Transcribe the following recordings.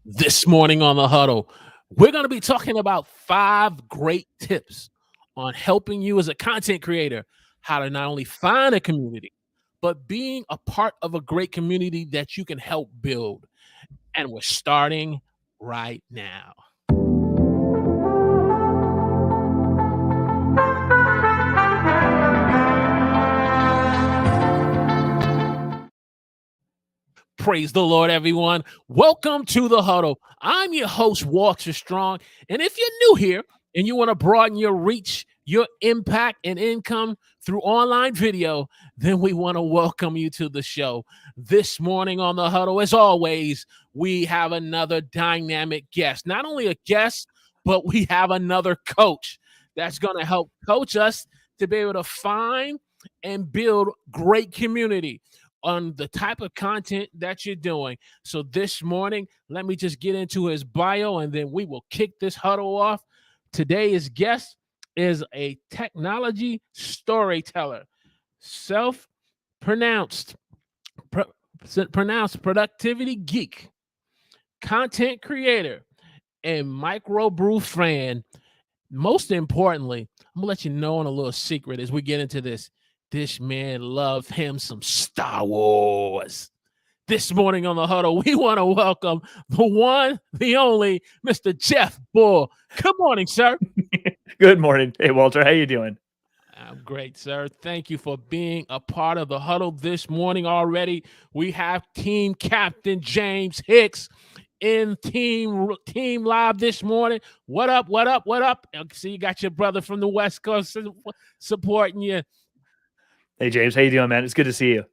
This morning on the huddle, we're going to be talking about 5 great tips on helping you as a content creator how to not only find a community, but being a part of a great community that you can help build. And we're starting right now. Praise the Lord, everyone. Welcome to the huddle. I'm your host, Walter Strong. And if you're new here and you want to broaden your reach, your impact, and income through online video, then we want to welcome you to the show. This morning on the huddle, as always, we have another dynamic guest. Not only a guest, but we have another coach that's going to help coach us to be able to find and build great community on the type of content that you're doing. So this morning, let me just get into his bio and then we will kick this huddle off. Today's guest is a technology storyteller, self-pronounced pronounced productivity geek, content creator, and microbrew fan. Most importantly, I'm gonna let you know on a little secret as we get into this. This man loved him some Star Wars. This morning on the huddle, we want to welcome the one, the only, Mr. Jeff Bull. Good morning, sir. Good morning. Hey, Walter. How you doing? I'm great, sir. Thank you for being a part of the huddle this morning already. We have team captain James Hicks in team live this morning. What up? What up? What up? See, you got your brother from the West Coast supporting you. Hey, James. How you doing, man? It's good to see you.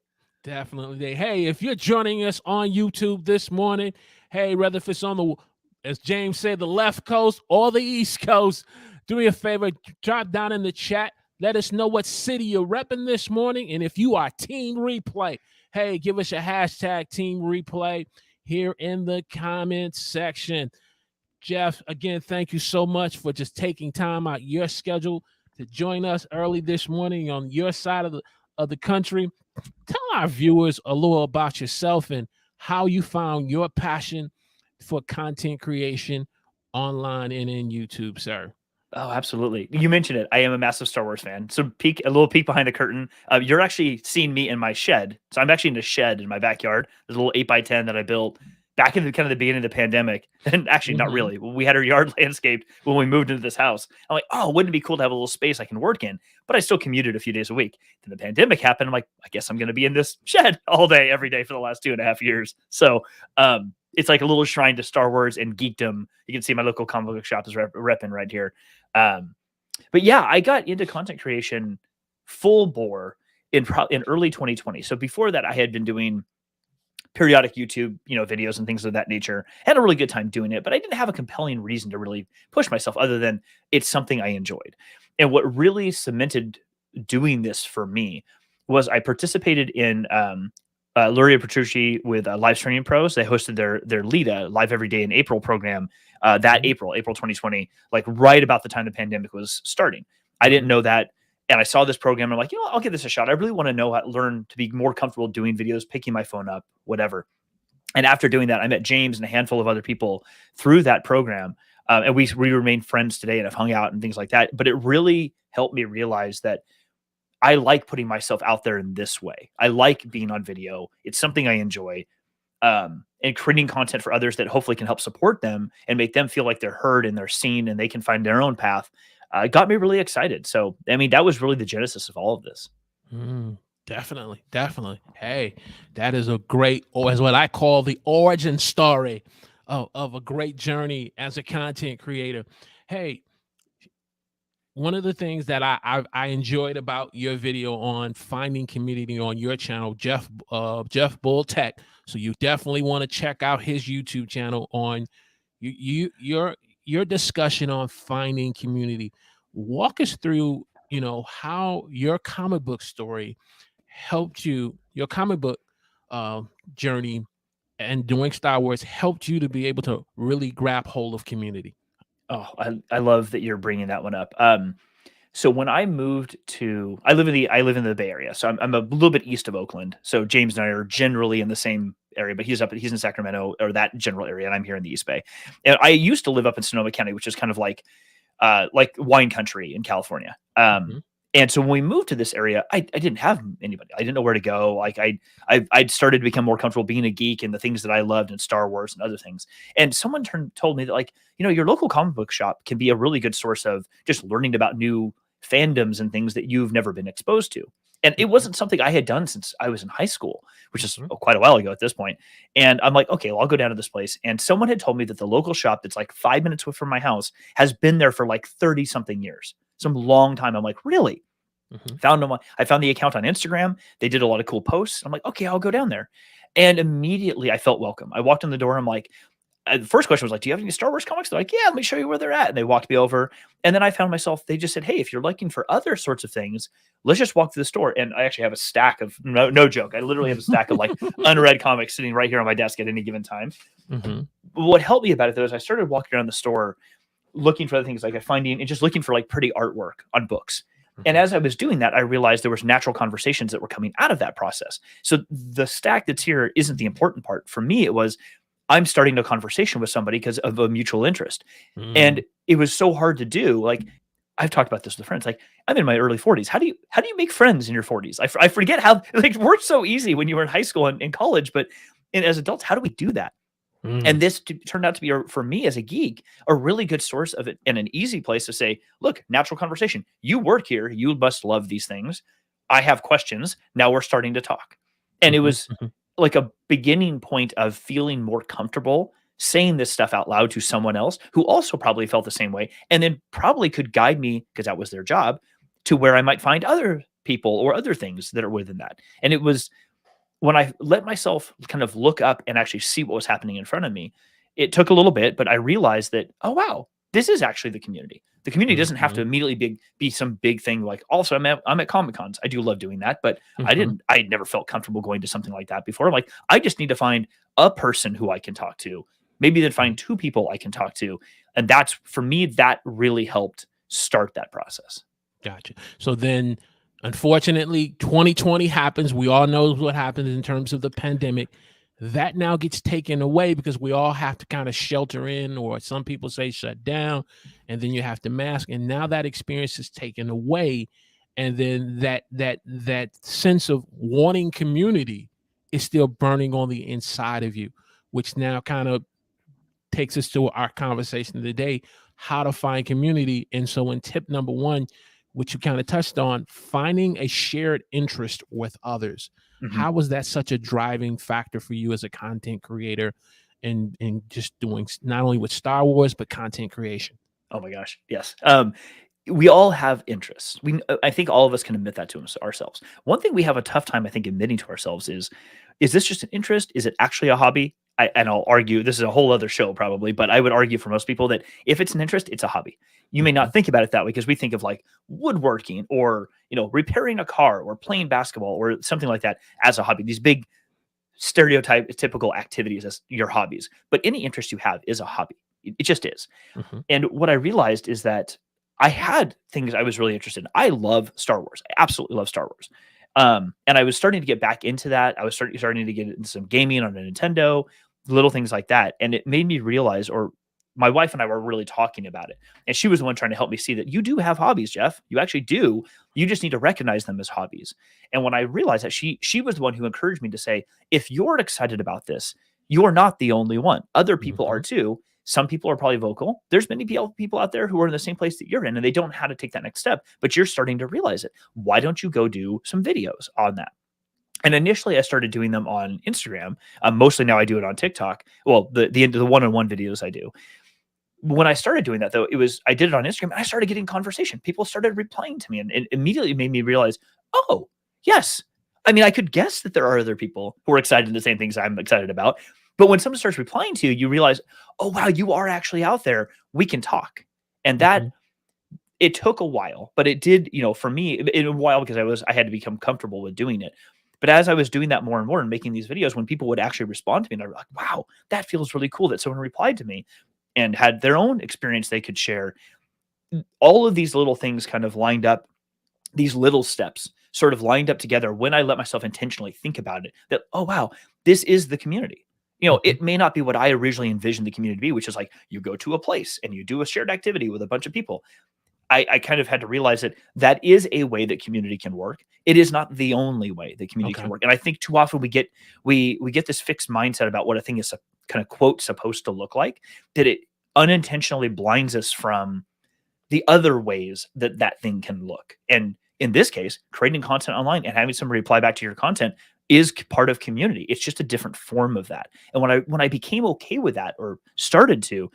Definitely. Hey, if you're joining us on YouTube this morning, hey, whether if it's on the, as James said, the left coast or the East Coast, do me a favor, drop down in the chat. Let us know what city you're repping this morning. And if you are Team Replay, hey, give us a hashtag Team Replay here in the comments section. Jeff, again, thank you so much for just taking time out your schedule to join us early this morning on your side of the country. Tell our viewers a little about yourself and how you found your passion for content creation online and in YouTube, sir. Oh, absolutely. You mentioned it. I am a massive Star Wars fan. So a little peek behind the curtain. You're actually seeing me in my shed. So I'm actually in a shed in my backyard. There's a little 8x10 that I built back in the kind of the beginning of the pandemic. And actually, not really. We had our yard landscaped when we moved into this house. I'm like, oh, wouldn't it be cool to have a little space I can work in? But I still commuted a few days a week. Then the pandemic happened. I'm like, I guess I'm going to be in this shed all day, every day for the last 2.5 years. So it's like a little shrine to Star Wars and geekdom. You can see my local comic book shop is repping right here. But yeah, I got into content creation full bore in early 2020. So before that, I had been doing periodic YouTube, videos and things of that nature. Had a really good time doing it, but I didn't have a compelling reason to really push myself other than it's something I enjoyed. And what really cemented doing this for me was I participated in Luria Petrucci with LIVESTREAM Pros. They hosted their LIDA, Live Every Day in April program that April 2020, like right about the time the pandemic was starting. I didn't know that. And I saw this program. I'm like, I'll give this a shot. I really want to learn to be more comfortable doing videos, picking my phone up, whatever. And after doing that, I met James and a handful of other people through that program. And we remain friends today and have hung out and things like that. But it really helped me realize that I like putting myself out there in this way. I like being on video. It's something I enjoy. And creating content for others that hopefully can help support them and make them feel like they're heard and they're seen and they can find their own path. Got me really excited. So, I mean, that was really the genesis of all of this. Definitely. Hey, that is a great, or as what I call the origin story of a great journey as a content creator. Hey, one of the things that I enjoyed about your video on finding community on your channel, Jeff Bull Tech. So you definitely want to check out his YouTube channel on your discussion on finding community. Walk us through, how your comic book story helped you, your comic book journey and doing Star Wars helped you to be able to really grab hold of community. Oh, I love that you're bringing that one up. So when I moved I live in the Bay Area, so I'm a little bit east of Oakland. So James and I are generally in the same area, but he's in Sacramento or that general area, and I'm here in the East Bay. And I used to live up in Sonoma County, which is kind of like wine country in California. And so when we moved to this area, I didn't have anybody. I didn't know where to go. Like I'd started to become more comfortable being a geek and the things that I loved and Star Wars and other things. And someone told me that, like, you know, your local comic book shop can be a really good source of just learning about new fandoms and things that you've never been exposed to. And it wasn't something I had done since I was in high school, which is quite a while ago at this point. And I'm like, okay, well, I'll go down to this place. And someone had told me that the local shop that's like 5 minutes away from my house has been there for like 30 something years, some long time. I'm like, really? I found the account on Instagram. They did a lot of cool posts. I'm like, okay, I'll go down there. And immediately I felt welcome. I walked in the door. I'm like, the first question was like, do you have any Star Wars comics? They're like, yeah, let me show you where they're at. And they walked me over. And then I found myself, they just said, hey, if you're looking for other sorts of things, let's just walk through the store. And I actually have a stack of, no joke, I literally have a stack of like unread comics sitting right here on my desk at any given time. What helped me about it though is I started walking around the store looking for other things, like finding and just looking for like pretty artwork on books. And as I was doing that, I realized there was natural conversations that were coming out of that process. So the stack that's here isn't the important part. For me, it was I'm starting a conversation with somebody because of a mutual interest. And it was so hard to do. Like I've talked about this with friends. Like I'm in my early 40s. How do you make friends in your 40s? I forget how, like, it worked so easy when you were in high school and in college, but as adults, how do we do that? And this turned out to be, for me as a geek, a really good source of it and an easy place to say, look, natural conversation. You work here. You must love these things. I have questions. Now we're starting to talk. And it was like a beginning point of feeling more comfortable saying this stuff out loud to someone else who also probably felt the same way. And then probably could guide me, because that was their job, to where I might find other people or other things that are within that. And it was when I let myself kind of look up and actually see what was happening in front of me, it took a little bit, but I realized that, oh, wow, this is actually the community. The community doesn't have to immediately be some big thing. Like, also, I'm at Comic Cons. I do love doing that, but I never felt comfortable going to something like that before. I'm like, I just need to find a person who I can talk to, maybe then find two people I can talk to. And that's, for me, that really helped start that process. Gotcha. So then, unfortunately, 2020 happens. We all know what happens in terms of the pandemic. That now gets taken away because we all have to kind of shelter in, or some people say shut down, and then you have to mask. And now that experience is taken away. And then that sense of wanting community is still burning on the inside of you, which now kind of takes us to our conversation of the day, how to find community. And so in tip number one, which you kind of touched on, finding a shared interest with others. How was that such a driving factor for you as a content creator and just doing not only with Star Wars, but content creation? Oh my gosh. Yes. We all have interests. I think all of us can admit that to ourselves. One thing we have a tough time, I think, admitting to ourselves is this just an interest? Is it actually a hobby? And I'll argue, this is a whole other show probably, but I would argue for most people that if it's an interest, it's a hobby. You may not think about it that way because we think of like woodworking or, repairing a car or playing basketball or something like that as a hobby. These big typical activities as your hobbies, but any interest you have is a hobby. It just is. And what I realized is that I had things I was really interested in. I love Star Wars. I absolutely love Star Wars. And I was starting to get back into that. I was starting to get into some gaming on a Nintendo, little things like that. And it made me realize, or my wife and I were really talking about it. And she was the one trying to help me see that you do have hobbies, Jeff. You actually do. You just need to recognize them as hobbies. And when I realized that, she was the one who encouraged me to say, if you're excited about this, you're not the only one. Other people are too. Some people are probably vocal. There's many people out there who are in the same place that you're in, and they don't know how to take that next step, but you're starting to realize it. Why don't you go do some videos on that? And initially I started doing them on Instagram. Mostly now I do it on TikTok. Well, the one-on-one videos I do. When I started doing that though, I did it on Instagram and I started getting conversation. People started replying to me, and it immediately made me realize, oh, yes. I mean, I could guess that there are other people who are excited in the same things I'm excited about. But when someone starts replying to you, you realize, oh, wow, you are actually out there. We can talk. And that, it took a while, but it did, for me, in a while, because I had to become comfortable with doing it. But as I was doing that more and more and making these videos, when people would actually respond to me, and I was like, wow, that feels really cool that someone replied to me and had their own experience they could share. All of these little things kind of lined up, these little steps sort of lined up together when I let myself intentionally think about it, that, oh, wow, this is the community. You know, Mhm. it may not be what I originally envisioned the community to be, which is like you go to a place and you do a shared activity with a bunch of people. I kind of had to realize that is a way that community can work. It is not the only way that community Okay. can work. And I think too often we get this fixed mindset about what a thing is kind of quote supposed to look like, that it unintentionally blinds us from the other ways that that thing can look. And in this case, creating content online and having somebody reply back to your content is part of community. It's just a different form of that. And when I became okay with that, or started to,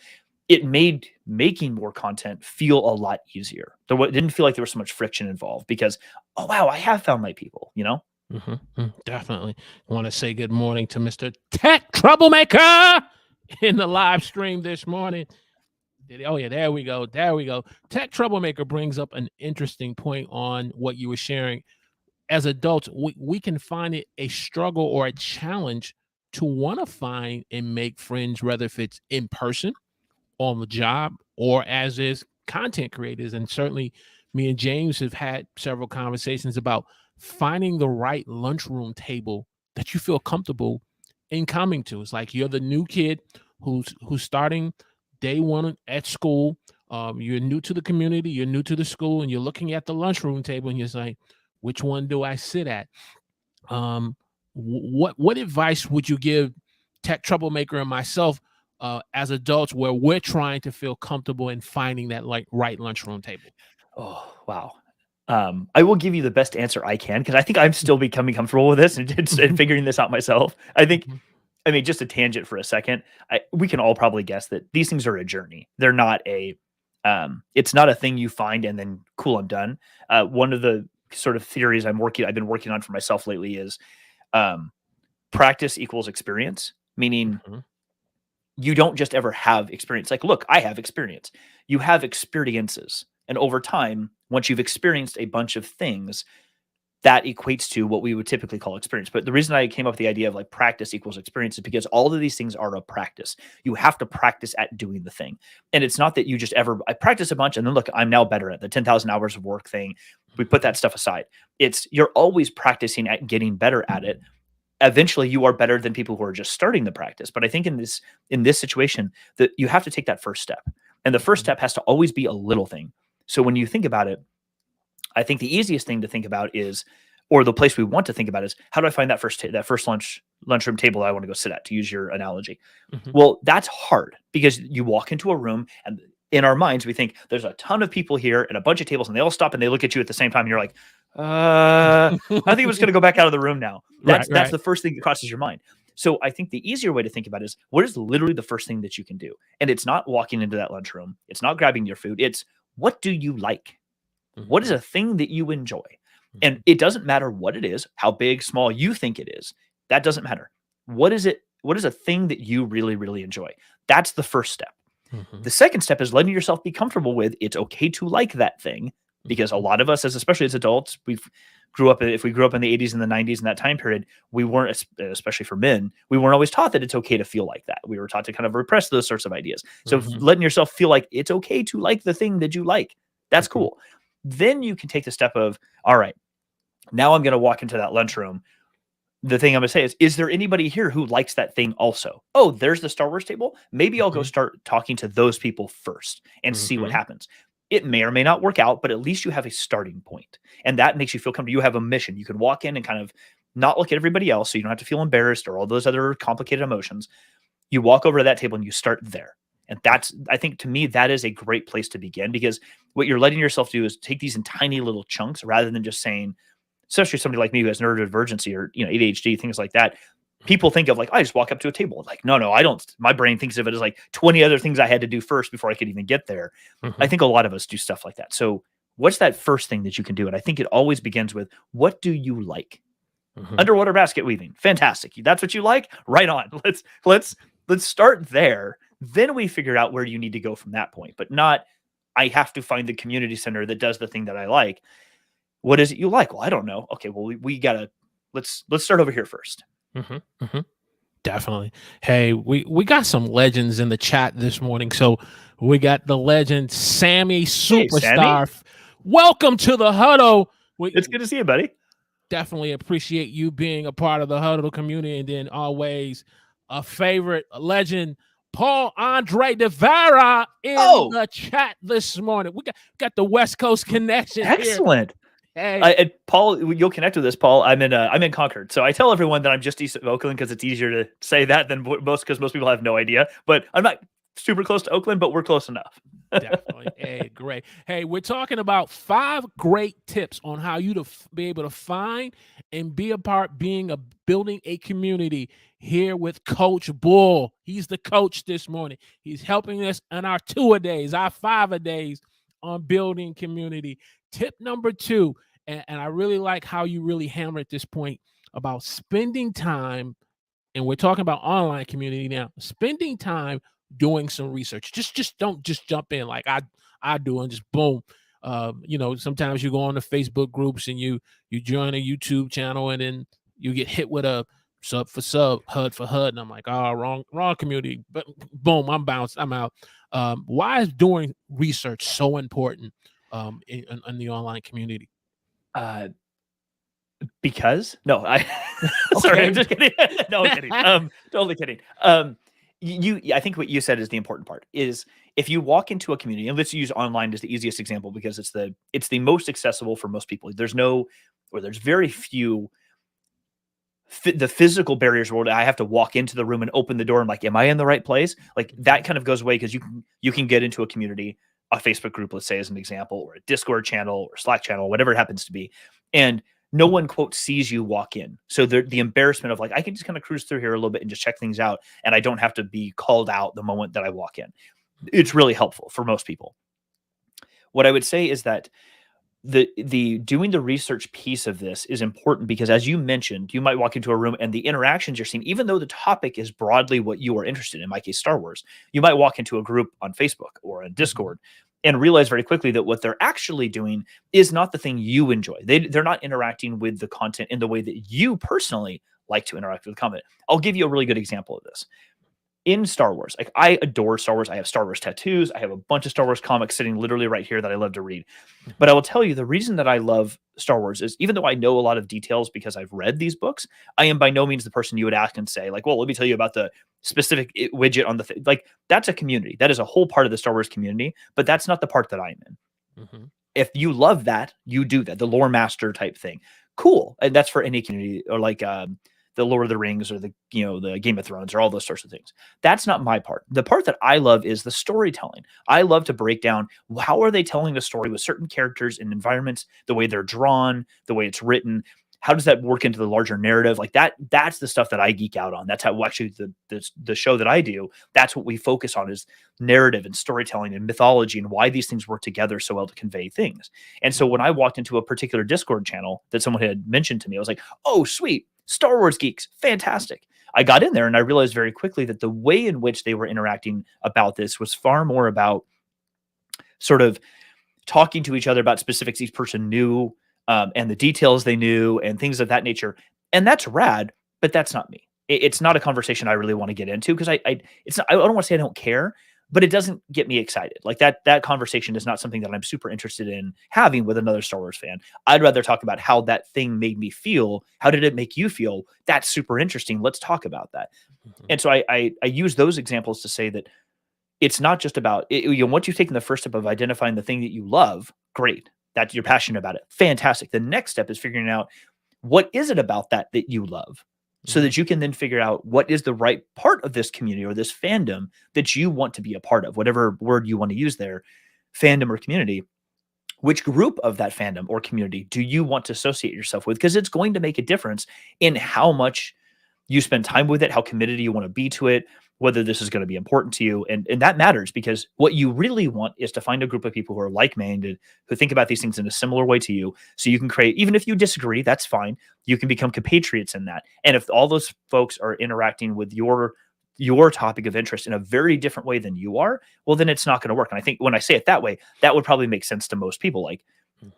it made making more content feel a lot easier. It didn't feel like there was so much friction involved because, oh wow, I have found my people, you know? Definitely. I want to say good morning to Mr. Tech Troublemaker in the live stream this morning. Oh, yeah, there we go. There we go. Tech Troublemaker brings up an interesting point on what you were sharing. As adults, we can find it a struggle or a challenge to want to find and make friends, whether if it's in person, on the job, or as is content creators. And certainly me and James have had several conversations about finding the right lunchroom table that you feel comfortable in coming to. It's like you're the new kid who's starting day one at school. You're new to the community, you're new to the school, and you're looking at the lunchroom table and you're like, which one do I sit at? What advice would you give Tech Troublemaker and myself as adults, where we're trying to feel comfortable in finding that right lunchroom table? Oh, wow. I will give you the best answer I can because I think I'm still becoming comfortable with this and figuring this out myself. I mean, just a tangent for a second. We can all probably guess that these things are a journey. They're not it's not a thing you find and then cool, I'm done. One of the sort of theories I've been working on for myself lately is practice equals experience, meaning Mhm. you don't just ever have experience. Like, look, I have experience. You have experiences. And over time, once you've experienced a bunch of things, that equates to what we would typically call experience. But the reason I came up with the idea of like practice equals experience is because all of these things are a practice. You have to practice at doing the thing. And it's not that you just I practice a bunch and then look, I'm now better at the 10,000 hours of work thing. We put that stuff aside. You're always practicing at getting better at it. Eventually you are better than people who are just starting the practice. But I think in this situation that you have to take that first step. And the first step has to always be a little thing. So when you think about it, I think the easiest thing to think about is, or the place we want to think about is, how do I find that first lunchroom table that I want to go sit at, to use your analogy? Mhm. Well, that's hard because you walk into a room and in our minds, we think there's a ton of people here and a bunch of tables and they all stop and they look at you at the same time. And you're like, I think I'm just going to go back out of the room now. That's Right. the first thing that crosses your mind. So I think the easier way to think about it is, what is literally the first thing that you can do? And it's not walking into that lunchroom. It's not grabbing your food. It's, what do you like? What is a thing that you enjoy? And it doesn't matter what it is, how big, small you think it is. That doesn't matter. What is it? What is a thing that you really, really enjoy? That's the first step. The second step is letting yourself be comfortable with it's okay to like that thing, because a lot of us, especially as adults, if we grew up in the 80s and the 90s in that time period, we weren't, especially for men, we weren't always taught that it's okay to feel like that. We were taught to kind of repress those sorts of ideas. So letting yourself feel like it's okay to like the thing that you like, that's cool. Then you can take the step of, all right, now I'm going to walk into that lunchroom. The thing I'm going to say is there anybody here who likes that thing also? Oh, there's the Star Wars table. Maybe I'll go start talking to those people first and see what happens. It may or may not work out, but at least you have a starting point. And that makes you feel comfortable. You have a mission. You can walk in and kind of not look at everybody else, so you don't have to feel embarrassed or all those other complicated emotions. You walk over to that table and you start there. And I think to me, that is a great place to begin, because what you're letting yourself do is take these in tiny little chunks rather than just saying, especially somebody like me who has neurodivergency or, ADHD, things like that. People think of like, I just walk up to a table. Like, no, I don't. My brain thinks of it as like 20 other things I had to do first before I could even get there. I think a lot of us do stuff like that. So what's that first thing that you can do? And I think it always begins with, what do you like? Underwater basket weaving. Fantastic. That's what you like? Right on. Let's start there. Then we figure out where you need to go from that point, but not, I have to find the community center that does the thing that I like. What is it you like? Well, I don't know. Okay, well, we gotta, let's start over here first. Definitely. Hey, we got some legends in the chat this morning. So we got the legend Sammy Superstar. Sammy. Welcome to the huddle. It's good to see you, buddy. definitely appreciate you being a part of the Huddle community, and then always a favorite a legend, Paul Andre Devera in Oh, the chat this morning. We got the West Coast connection here. excellent. Hey, Paul, you'll connect with this. Paul, I'm in Concord, so I tell everyone that I'm just east of Oakland because it's easier to say that than because most people have no idea. But I'm not super close to Oakland, but we're close enough. definitely. Hey, great. Hey, we're talking about 5 great tips on how you to be able to find and be a part building a community here with Coach Bull. He's the coach this morning. He's helping us on our 2-a-days, our 5-a-days on building community. Tip number 2, and I really like how you really hammered this point about spending time, and we're talking about online community now, spending time doing some research. Just don't just jump in like I do and just boom. Sometimes you go on the Facebook groups and you join a YouTube channel and then you get hit with a sub for sub, HUD for HUD, and I'm like, oh, wrong community. But boom, I'm bounced, I'm out. Why is doing research so important in the online community? Because no, I sorry, Okay. I'm just kidding. No, I'm kidding. Totally kidding. I think what you said is the important part is if you walk into a community, and let's use online as the easiest example because it's the most accessible for most people. There's very few the physical barriers where I have to walk into the room and open the door and like, am I in the right place? Like that kind of goes away because you can get into a community, a Facebook group, let's say as an example, or a Discord channel or Slack channel, whatever it happens to be, and no one quote sees you walk in. So the embarrassment of like, I can just kind of cruise through here a little bit and just check things out. And I don't have to be called out the moment that I walk in. It's really helpful for most people. What I would say is that the doing the research piece of this is important because as you mentioned, you might walk into a room and the interactions you're seeing, even though the topic is broadly what you are interested in my case, Star Wars, you might walk into a group on Facebook or on Discord and realize very quickly that what they're actually doing is not the thing you enjoy. They're not interacting with the content in the way that you personally like to interact with the content. I'll give you a really good example of this. In Star Wars, like I adore Star Wars. I have Star Wars tattoos. I have a bunch of Star Wars comics sitting literally right here that I love to read. But I will tell you the reason that I love Star Wars is even though I know a lot of details because I've read these books, I am by no means the person you would ask and say like, well, let me tell you about the specific widget on the thing. Like that's a community. That is a whole part of the Star Wars community, but that's not the part that I'm in. Mm-hmm. If you love that, you do that, the lore master type thing. Cool. And that's for any community or like, the Lord of the Rings or the Game of Thrones or all those sorts of things. That's not my part. The part that I love is the storytelling. I love to break down how are they telling the story with certain characters and environments, the way they're drawn, the way it's written. How does that work into the larger narrative? Like that's the stuff that I geek out on. That's how actually the show that I do, that's what we focus on is narrative and storytelling and mythology and why these things work together so well to convey things. And so when I walked into a particular Discord channel that someone had mentioned to me, I was like, oh, sweet. Star Wars geeks, fantastic. I got in there and I realized very quickly that the way in which they were interacting about this was far more about sort of talking to each other about specifics each person knew and the details they knew and things of that nature. And that's rad, but that's not me. It's not a conversation I really want to get into because I don't want to say I don't care, but it doesn't get me excited. Like that conversation is not something that I'm super interested in having with another Star Wars fan. I'd rather talk about how that thing made me feel. How did it make you feel? That's super interesting. Let's talk about that. Mm-hmm. And so I use those examples to say that it's not just about once you've taken the first step of identifying the thing that you love, great. That you're passionate about it. Fantastic. The next step is figuring out what is it about that you love? So that you can then figure out what is the right part of this community or this fandom that you want to be a part of, whatever word you want to use there, fandom or community. Which group of that fandom or community do you want to associate yourself with? Because it's going to make a difference in how much you spend time with it, how committed you want to be to it, whether this is going to be important to you. And that matters because what you really want is to find a group of people who are like-minded, who think about these things in a similar way to you. So you can create, even if you disagree, that's fine. You can become compatriots in that. And if all those folks are interacting with your topic of interest in a very different way than you are, well, then it's not going to work. And I think when I say it that way, that would probably make sense to most people. Like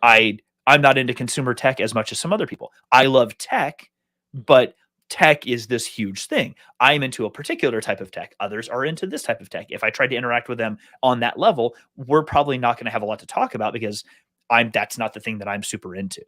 I'm not into consumer tech as much as some other people. I love tech, but tech is this huge thing. I'm into a particular type of tech. Others are into this type of tech. If I tried to interact with them on that level, we're probably not going to have a lot to talk about because that's not the thing that I'm super into.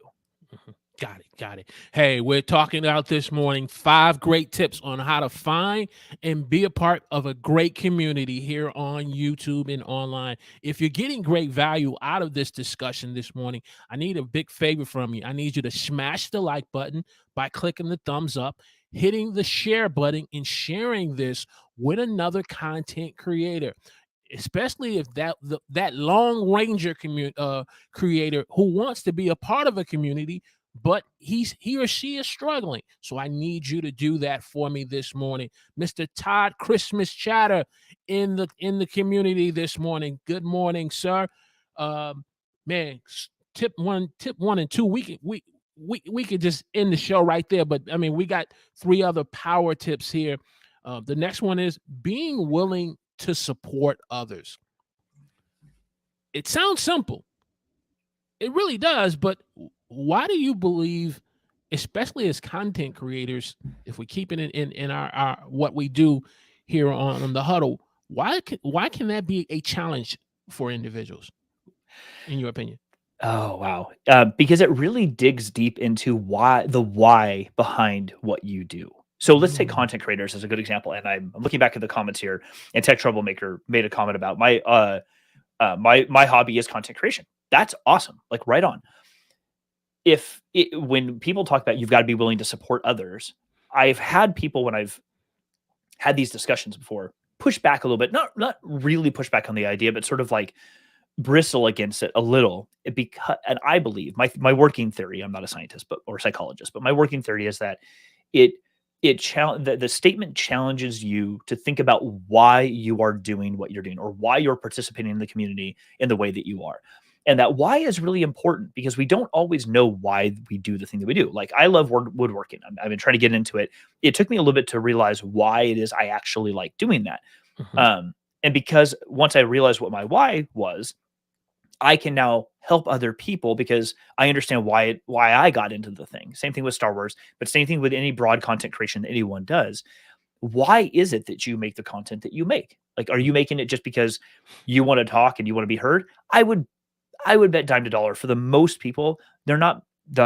Got it. Hey, we're talking about this morning 5 great tips on how to find and be a part of a great community here on YouTube and online. If you're getting great value out of this discussion this morning, I need a big favor from you. I need you to smash the like button by clicking the thumbs up, hitting the share button, and sharing this with another content creator, especially if that long ranger creator who wants to be a part of a community, but he or she is struggling. So I need you to do that for me this morning. Mr. Todd Christmas Chatter in the community this morning. Good morning, sir. Um, man, tip one and two. We could just end the show right there, but I mean, we got 3 other power tips here. The next one is being willing to support others. It sounds simple. It really does, but why do you believe, especially as content creators, if we keep it in our what we do here on the huddle, why can that be a challenge for individuals, in your opinion? Oh, wow. Because it really digs deep into the why behind what you do. So let's take Mm. content creators as a good example. And I'm looking back at the comments here, and Tech Troublemaker made a comment about my hobby is content creation. That's awesome. Like, right on. When people talk about you've got to be willing to support others, I've had people, when I've had these discussions before, push back a little bit, not really push back on the idea, but sort of like bristle against it a little, because, and I believe my working theory, I'm not a scientist or psychologist, but my working theory is that it the statement challenges you to think about why you are doing what you're doing, or why you're participating in the community in the way that you are. And that why is really important, because we don't always know why we do the thing that we do. Like, I love woodworking. I've been trying to get into it. It took me a little bit to realize why it is I actually like doing that. Mhm. And because once I realized what my why was, I can now help other people because I understand why I got into the thing. Same thing with Star Wars, but same thing with any broad content creation that anyone does. Why is it that you make the content that you make? Like, are you making it just because you want to talk and you want to be heard? I would bet dime to dollar, for the most people, they're not,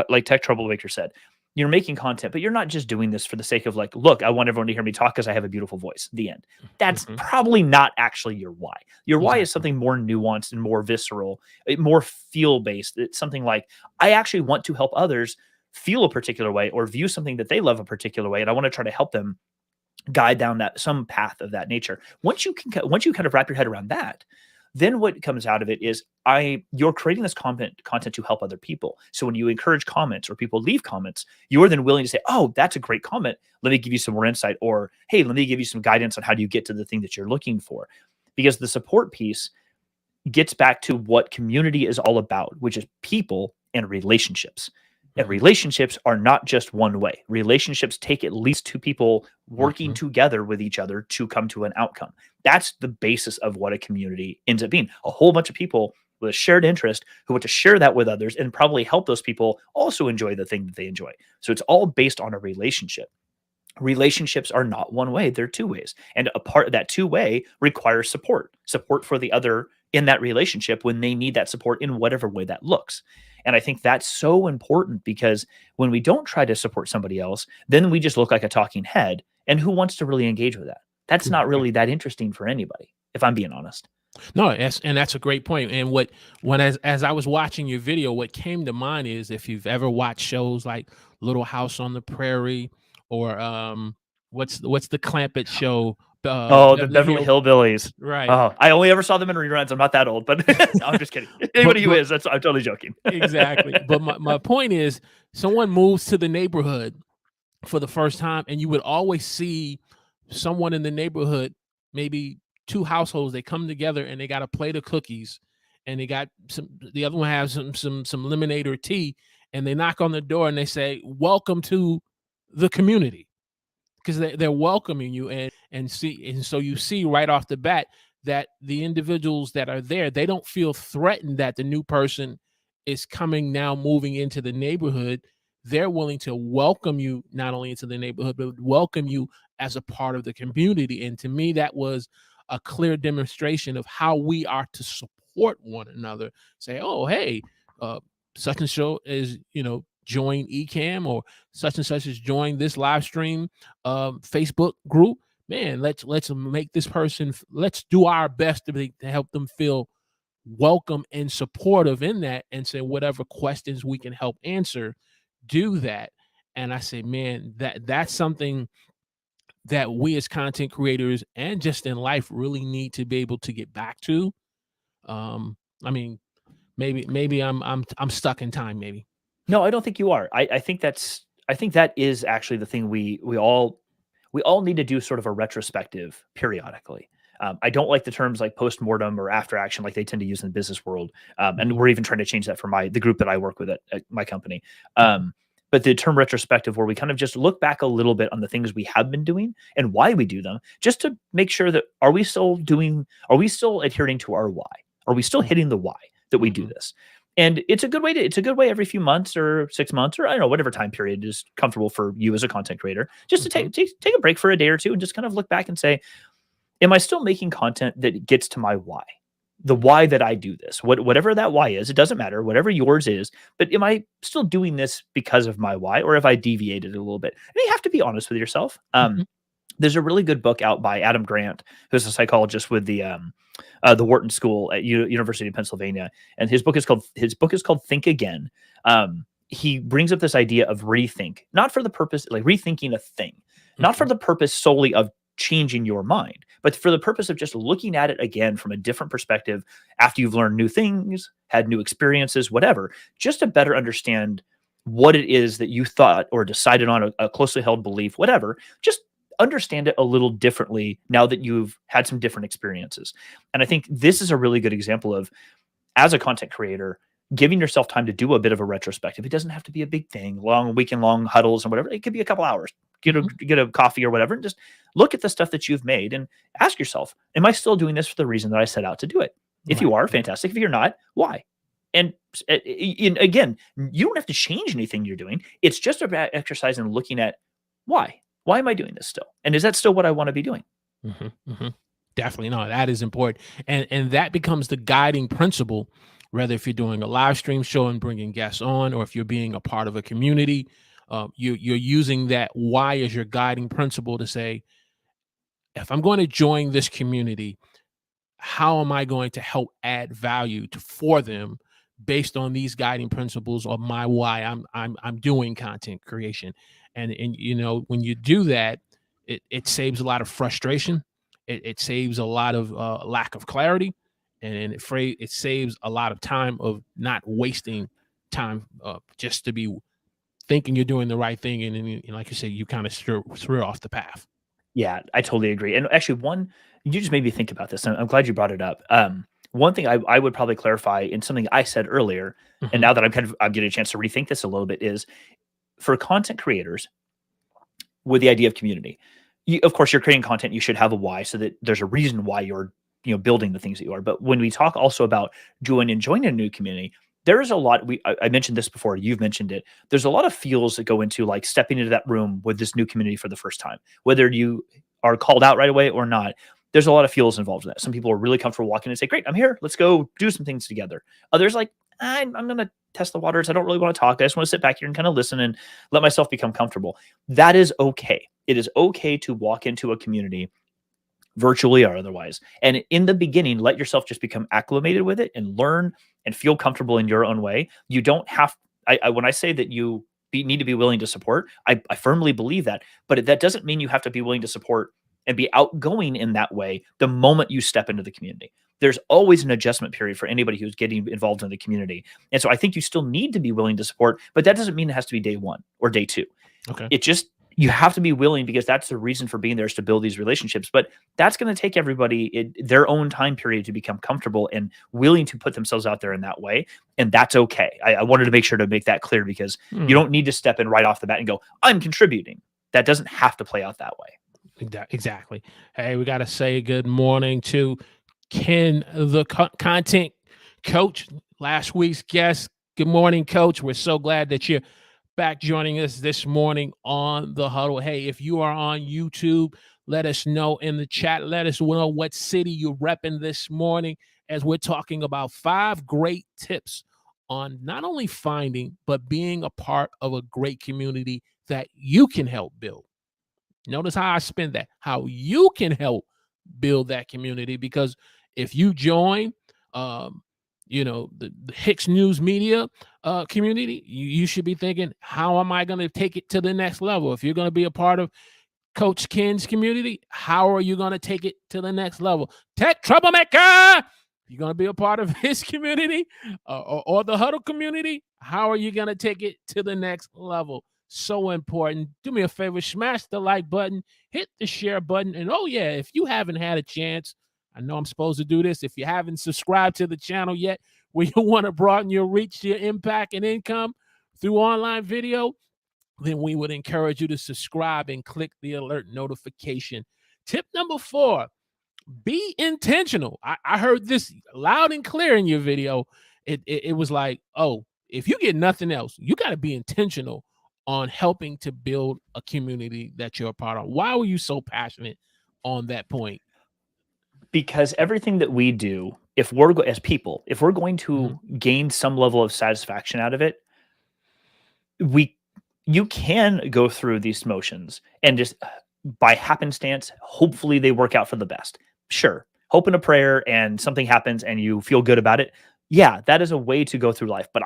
like Tech Troublemaker said, you're making content, but you're not just doing this for the sake of, like, look, I want everyone to hear me talk because I have a beautiful voice. The end. That's Mhm. probably not actually your why. Your why is Exactly. something more nuanced and more visceral, more feel based. It's something like, I actually want to help others feel a particular way or view something that they love a particular way, and I want to try to help them guide down that some path of that nature. Once you kind of wrap your head around that, then what comes out of it is you're creating this content to help other people. So when you encourage comments or people leave comments, you're then willing to say, oh, that's a great comment, let me give you some more insight, or hey, let me give you some guidance on how do you get to the thing that you're looking for. Because the support piece gets back to what community is all about, which is people and relationships. And Mhm. relationships are not just one way. Relationships take at least 2 people working Mhm. together with each other to come to an outcome. That's the basis of what a community ends up being. A whole bunch of people with a shared interest who want to share that with others and probably help those people also enjoy the thing that they enjoy. So it's all based on a relationship. Relationships are not one way, they're 2 ways. And a part of that 2-way requires support for the other in that relationship when they need that support in whatever way that looks. And I think that's so important, because when we don't try to support somebody else, then we just look like a talking head. And who wants to really engage with that? That's not really that interesting for anybody, if I'm being honest. No, that's a great point. And when as I was watching your video, what came to mind is, if you've ever watched shows like Little House on the Prairie, or what's the Clampett show, Oh, the Beverly Beverly Hill, Hillbillies. right? Oh, I only ever saw them in reruns. I'm not that old, but no, I'm just kidding. But Anybody who is, I'm totally joking. exactly. But my point is, someone moves to the neighborhood for the first time, and you would always see someone in the neighborhood, maybe 2 households, they come together and they got a plate of cookies, and they got the other one has some lemonade or tea, and they knock on the door and they say, welcome to the community, because they're welcoming you, and so you see right off the bat that the individuals that are there, they don't feel threatened that the new person is coming, now moving into the neighborhood. They're willing to welcome you not only into the neighborhood, but welcome you as a part of the community. And to me, that was a clear demonstration of how we are to support one another. Say, oh, hey, uh, such and so is, join Ecamm, or such and such has joined this live stream Facebook group. Man, let's make this person. Let's do our best to help them feel welcome and supportive in that, and say whatever questions we can help answer, do that. And I say, man, that's something that we as content creators and just in life really need to be able to get back to. I mean, maybe I'm stuck in time, maybe. No, I don't think you are. I think that is actually the thing we all need to do, sort of a retrospective periodically. I don't like the terms like post-mortem or after action like they tend to use in the business world. And we're even trying to change that for the group that I work with at my company. But the term retrospective, where we kind of just look back a little bit on the things we have been doing and why we do them, just to make sure that are we still adhering to our why? Are we still hitting the why that we do this? And it's a good way every few months or 6 months, or I don't know, whatever time period is comfortable for you as a content creator, just to take a break for a day or two and just kind of look back and say, am I still making content that gets to my why? The why that I do this, whatever that why is, it doesn't matter, whatever yours is, but am I still doing this because of my why, or have I deviated a little bit? And you have to be honest with yourself. There's a really good book out by Adam Grant, who's a psychologist with the Wharton School at University of Pennsylvania, and his book is called Think Again. He brings up this idea of rethink, not for the purpose like rethinking a thing, not for the purpose solely of changing your mind, but for the purpose of just looking at it again from a different perspective after you've learned new things, had new experiences, whatever, just to better understand what it is that you thought or decided on, a closely held belief, whatever. Just understand it a little differently now that you've had some different experiences. And I think this is a really good example of, as a content creator, giving yourself time to do a bit of a retrospective. It doesn't have to be a big thing, weekend long huddles and whatever. It could be a couple hours. Get a coffee or whatever, and just look at the stuff that you've made and ask yourself, am I still doing this for the reason that I set out to do it? If you are, fantastic. If you're not, why? And again, you don't have to change anything you're doing. It's just about exercise and looking at why. Why am I doing this still? And is that still what I want to be doing? Definitely. No, that is important. And that becomes the guiding principle, whether if you're doing a live stream show and bringing guests on, or if you're being a part of a community. You're using that why as your guiding principle to say, if I'm going to join this community, how am I going to help add value for them based on these guiding principles of my why I'm doing content creation. And when you do that, it saves a lot of frustration. It saves a lot of lack of clarity, and it saves a lot of time of not wasting time just to be thinking you're doing the right thing, and then, like you say, you kind of threw off the path. Yeah, I totally agree. And actually, you just made me think about this, and I'm glad you brought it up. One thing I would probably clarify in something I said earlier, and now that I'm getting a chance to rethink this a little bit, is for content creators with the idea of community. Of course, you're creating content. You should have a why, so that there's a reason why you're building the things that you are. But when we talk also about joining a new community, there is a lot. I mentioned this before. You've mentioned it. There's a lot of feels that go into like stepping into that room with this new community for the first time, whether you are called out right away or not. There's a lot of feels involved in that. Some people are really comfortable walking in and say, "Great, I'm here. Let's go do some things together." Others like, I'm going to test the waters. I don't really want to talk. I just want to sit back here and kind of listen and let myself become comfortable. That is okay. It is okay to walk into a community, virtually or otherwise. And in the beginning, let yourself just become acclimated with it and learn and feel comfortable in your own way. You don't have, when I say that you need to be willing to support, I firmly believe that, but that doesn't mean you have to be willing to support and be outgoing in that way the moment you step into the community. There's always an adjustment period for anybody who's getting involved in the community. And so I think you still need to be willing to support, but that doesn't mean it has to be day one or day two. Okay. It just, you have to be willing, because that's the reason for being there, is to build these relationships. But that's going to take everybody their own time period to become comfortable and willing to put themselves out there in that way. And that's okay. I wanted to make sure to make that clear, because you don't need to step in right off the bat and go, I'm contributing. That doesn't have to play out that way. Exactly. Hey, we got to say good morning to Ken, the content coach, last week's guest. Good morning, Coach. We're so glad that you're back joining us this morning on the huddle. Hey, if you are on YouTube, let us know in the chat. Let us know what city you're repping this morning, as we're talking about 5 great tips on not only finding, but being a part of a great community that you can help build. Notice how I spin that, how you can help build that community. Because if you join, um, the Hicks News Media community, you should be thinking, how am I going to take it to the next level? If you're going to be a part of Coach Ken's community, how are you going to take it to the next level? Tech Troublemaker, you're going to be a part of his community or the Huddle community. How are you going to take it to the next level? So important. Do me a favor, smash the like button, hit the share button. And oh, yeah, if you haven't had a chance, I know I'm supposed to do this. If you haven't subscribed to the channel yet, where you want to broaden your reach, your impact, and income through online video, then we would encourage you to subscribe and click the alert notification. Tip number 4, be intentional. I heard this loud and clear in your video. It was like, oh, if you get nothing else, you got to be intentional on helping to build a community that you're a part of. Why were you so passionate on that point? Because everything that we do, if we're as people, if we're going to gain some level of satisfaction out of it, you can go through these motions and just by happenstance, hopefully they work out for the best. Sure. Hope and a prayer and something happens and you feel good about it. Yeah, that is a way to go through life. But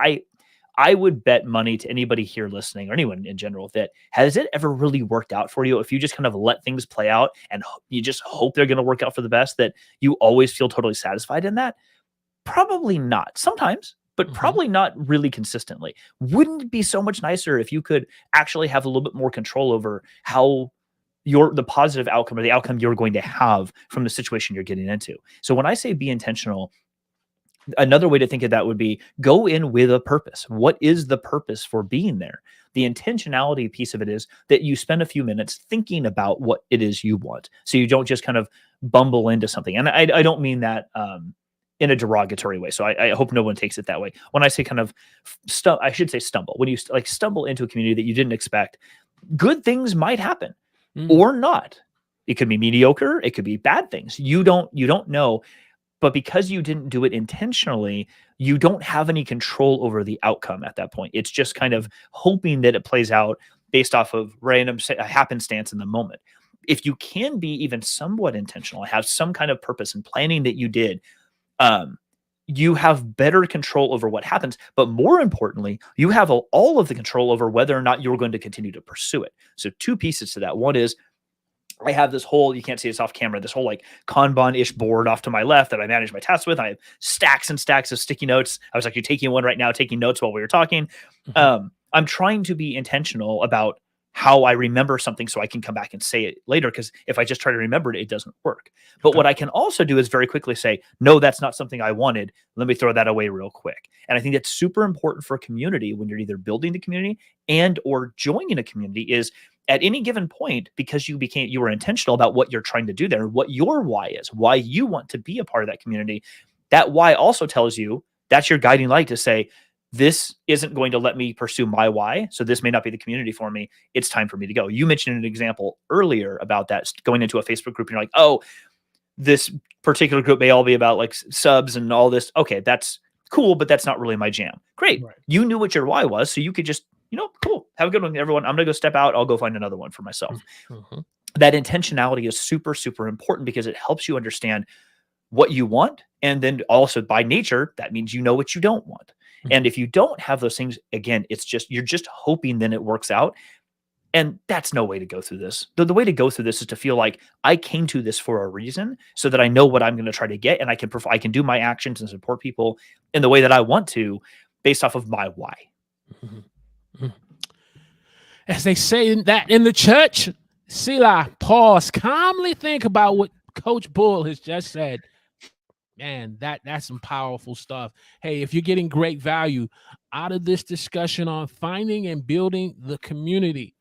I would bet money to anybody here listening or anyone in general that has it ever really worked out for you? If you just kind of let things play out and you just hope they're going to work out for the best, that you always feel totally satisfied in that? Probably not. Sometimes, but probably not really consistently. Wouldn't it be so much nicer if you could actually have a little bit more control over how the positive outcome or the outcome you're going to have from the situation you're getting into? So when I say be intentional, another way to think of that would be go in with a purpose. What is the purpose for being there? The intentionality piece of it is that you spend a few minutes thinking about what it is you want. So you don't just kind of bumble into something. And I don't mean that in a derogatory way. So I hope no one takes it that way. When I say kind of, I should say stumble. When you stumble into a community that you didn't expect, good things might happen or not. It could be mediocre. It could be bad things. You don't know. But because you didn't do it intentionally, you don't have any control over the outcome at that point. It's just kind of hoping that it plays out based off of random happenstance in the moment. If you can be even somewhat intentional, have some kind of purpose and planning that you did, you have better control over what happens. But more importantly, you have all of the control over whether or not you're going to continue to pursue it. So 2 pieces to that. One is, I have this whole, you can't see this off camera, this whole like Kanban-ish board off to my left that I manage my tasks with. I have stacks and stacks of sticky notes. I was actually taking one right now, taking notes while we were talking. I'm trying to be intentional about how I remember something so I can come back and say it later. Because if I just try to remember it, it doesn't work. But what I can also do is very quickly say, no, that's not something I wanted. Let me throw that away real quick. And I think that's super important for a community when you're either building the community and or joining a community is at any given point, because you were intentional about what you're trying to do there, what your why is, why you want to be a part of that community. That why also tells you that's your guiding light to say, this isn't going to let me pursue my why. So this may not be the community for me. It's time for me to go. You mentioned an example earlier about that going into a Facebook group. And you're like, oh, this particular group may all be about like subs and all this. Okay, that's cool, but that's not really my jam. Great. Right. You knew what your why was. So you could just, cool. Have a good one, everyone. I'm going to go step out. I'll go find another one for myself. That intentionality is super, super important because it helps you understand what you want. And then also by nature, that means you know what you don't want. And if you don't have those things, again, you're just hoping then it works out. And that's no way to go through this. The way to go through this is to feel like I came to this for a reason so that I know what I'm going to try to get. And I can do my actions and support people in the way that I want to based off of my why. As they say that in the church, Selah, pause, calmly think about what Coach Bull has just said. Man, that's some powerful stuff. Hey, if you're getting great value out of this discussion on finding and building the community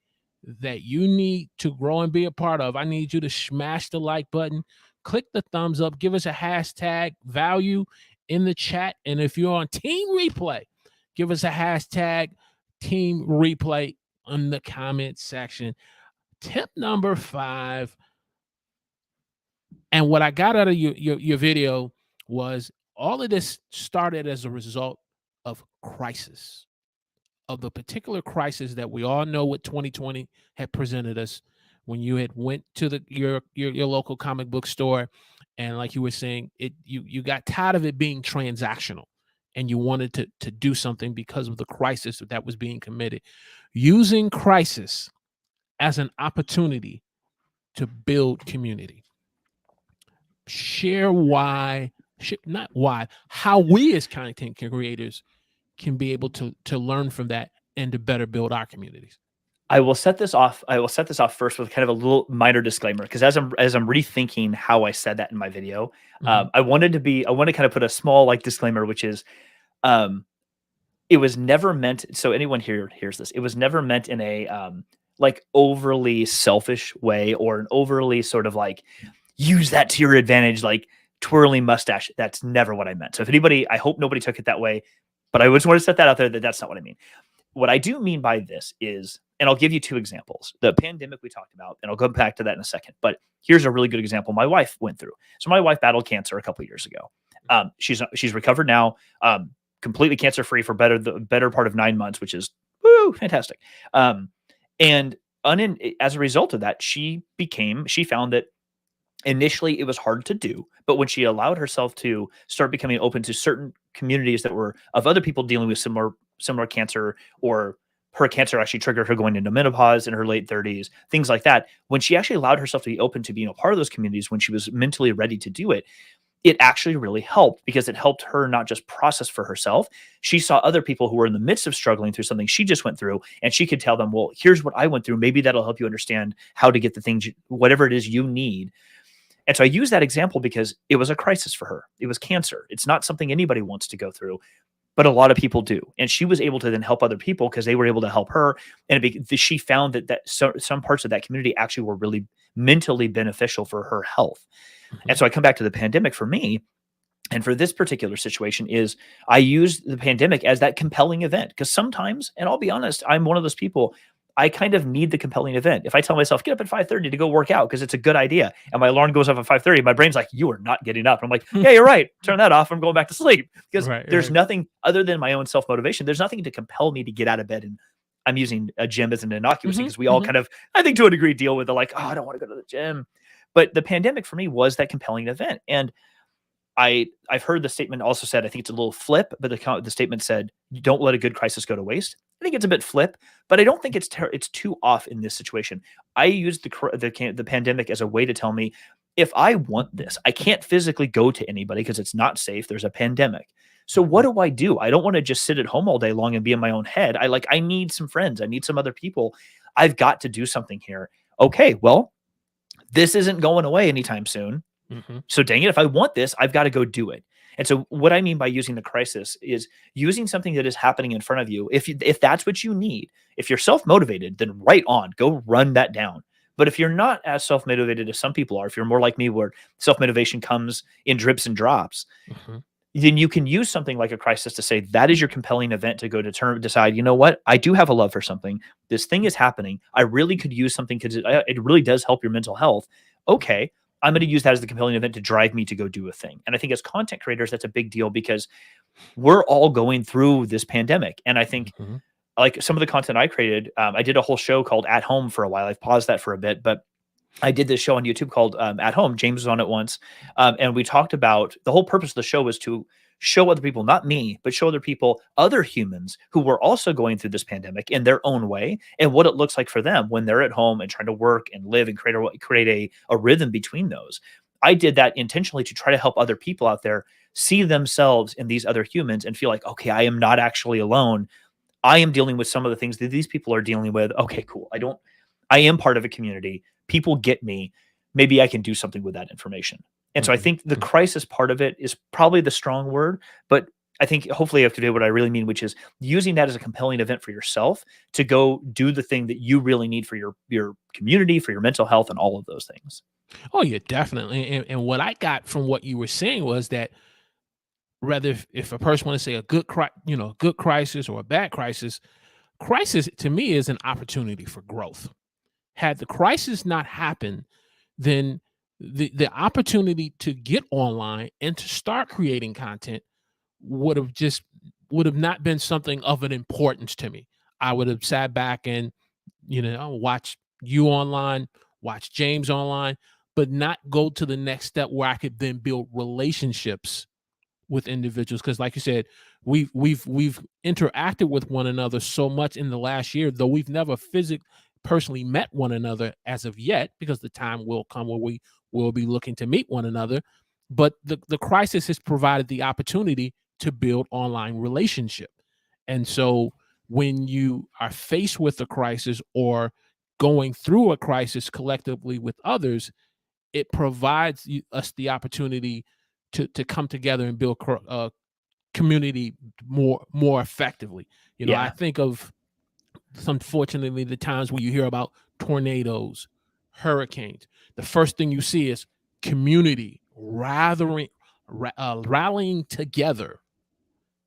that you need to grow and be a part of, I need you to smash the like button, click the thumbs up, give us a hashtag value in the chat. And if you're on Team Replay, give us a hashtag Team Replay in the comment section. Tip number 5, and what I got out of your video was all of this started as a result of crisis, of the particular crisis that we all know what 2020 had presented us, when you had went to your local comic book store, and like you were saying, you got tired of it being transactional, and you wanted to do something because of the crisis that was being committed, using crisis as an opportunity to build community. Share why, not why, how we as content creators can be able to learn from that and to better build our communities. I will set this off. I will set this off first with kind of a little minor disclaimer, because as I'm rethinking how I said that in my video, Mhm. I want to kind of put a small like disclaimer, which is, um, it was never meant. So anyone here hears this, it was never meant in a like overly selfish way, or an overly sort of like use that to your advantage, like twirling mustache. That's never what I meant. So if anybody, I hope nobody took it that way, but I just want to set that out there that that's not what I mean. What I do mean by this is, and I'll give you two examples. The pandemic we talked about, and I'll go back to that in a second. But here's a really good example my wife went through. So my wife battled cancer a couple of years ago. She's recovered now, completely cancer free for the better part of 9 months, which is woo, fantastic. And as a result of that, she found that initially it was hard to do, but when she allowed herself to start becoming open to certain communities that were of other people dealing with similar cancer, or her cancer actually triggered her going into menopause in her late 30s, things like that. When she actually allowed herself to be open to being a part of those communities, when she was mentally ready to do it, it actually really helped, because it helped her not just process for herself. She saw other people who were in the midst of struggling through something she just went through, and she could tell them, well, here's what I went through. Maybe that'll help you understand how to get the things, whatever it is you need. And so I use that example because it was a crisis for her. It was cancer. It's not something anybody wants to go through, but a lot of people do. And she was able to then help other people because they were able to help her. And she found that some parts of that community actually were really mentally beneficial for her health. And so I come back to the pandemic for me. And for this particular situation is I use the pandemic as that compelling event, because sometimes, and I'll be honest, I'm one of those people, I kind of need the compelling event. If I tell myself, get up at 5:30 to go work out because it's a good idea, and my alarm goes off at 5:30, my brain's like, you are not getting up. I'm like, yeah, you're right. Turn that off. I'm going back to sleep, because there's nothing other than my own self-motivation. There's nothing to compel me to get out of bed. And I'm using a gym as an innocuous because we all kind of, I think to a degree, deal with the like, oh, I don't want to go to the gym. But the pandemic for me was that compelling event. And I've heard the statement also said, I think it's a little flip, but the statement said, "You don't let a good crisis go to waste." I think it's a bit flip, but I don't think it's too off in this situation. I use the pandemic as a way to tell me, if I want this, I can't physically go to anybody because it's not safe. There's a pandemic. So what do? I don't want to just sit at home all day long and be in my own head. I need some friends. I need some other people. I've got to do something here. Okay, well, this isn't going away anytime soon. So dang it, if I want this, I've got to go do it. And so what I mean by using the crisis is using something that is happening in front of you. If that's what you need, if you're self-motivated, then right on, go run that down. But if you're not as self-motivated as some people are, if you're more like me where self-motivation comes in drips and drops, then you can use something like a crisis to say, that is your compelling event to go decide, you know what, I do have a love for something. This thing is happening. I really could use something because it really does help your mental health. Okay, I'm going to use that as the compelling event to drive me to go do a thing. And I think as content creators, that's a big deal because we're all going through this pandemic. And I think like some of the content I created, I did a whole show called At Home for a while. I've paused that for a bit, but I did this show on YouTube called At Home. James was on it once. And we talked about the whole purpose of the show was to show other people, not me, but show other people, other humans who were also going through this pandemic in their own way and what it looks like for them when they're at home and trying to work and live and create a rhythm between those. I did that intentionally to try to help other people out there see themselves in these other humans and feel like, okay, I am not actually alone. I am dealing with some of the things that these people are dealing with. Okay, cool. I am part of a community. People get me. Maybe I can do something with that information. And so I think the crisis part of it is probably the strong word, but I think hopefully I have to do what I really mean, which is using that as a compelling event for yourself to go do the thing that you really need for your community, for your mental health, and all of those things. Oh, yeah, definitely. And what I got from what you were saying was that rather if a person want to say a good crisis or a bad crisis to me is an opportunity for growth. Had the crisis not happened, then the opportunity to get online and to start creating content would have just would have not been something of an importance to me. I would have sat back and, watch you online, watch James online, but not go to the next step where I could then build relationships with individuals. Because like you said, we've interacted with one another so much in the last year, though we've never physically personally met one another as of yet, because the time will come where we will be looking to meet one another. But the crisis has provided the opportunity to build online relationship. And so when you are faced with a crisis or going through a crisis collectively with others, it provides us the opportunity to come together and build community more effectively. I think of, unfortunately, the times when you hear about tornadoes, hurricanes. The first thing you see is community rallying together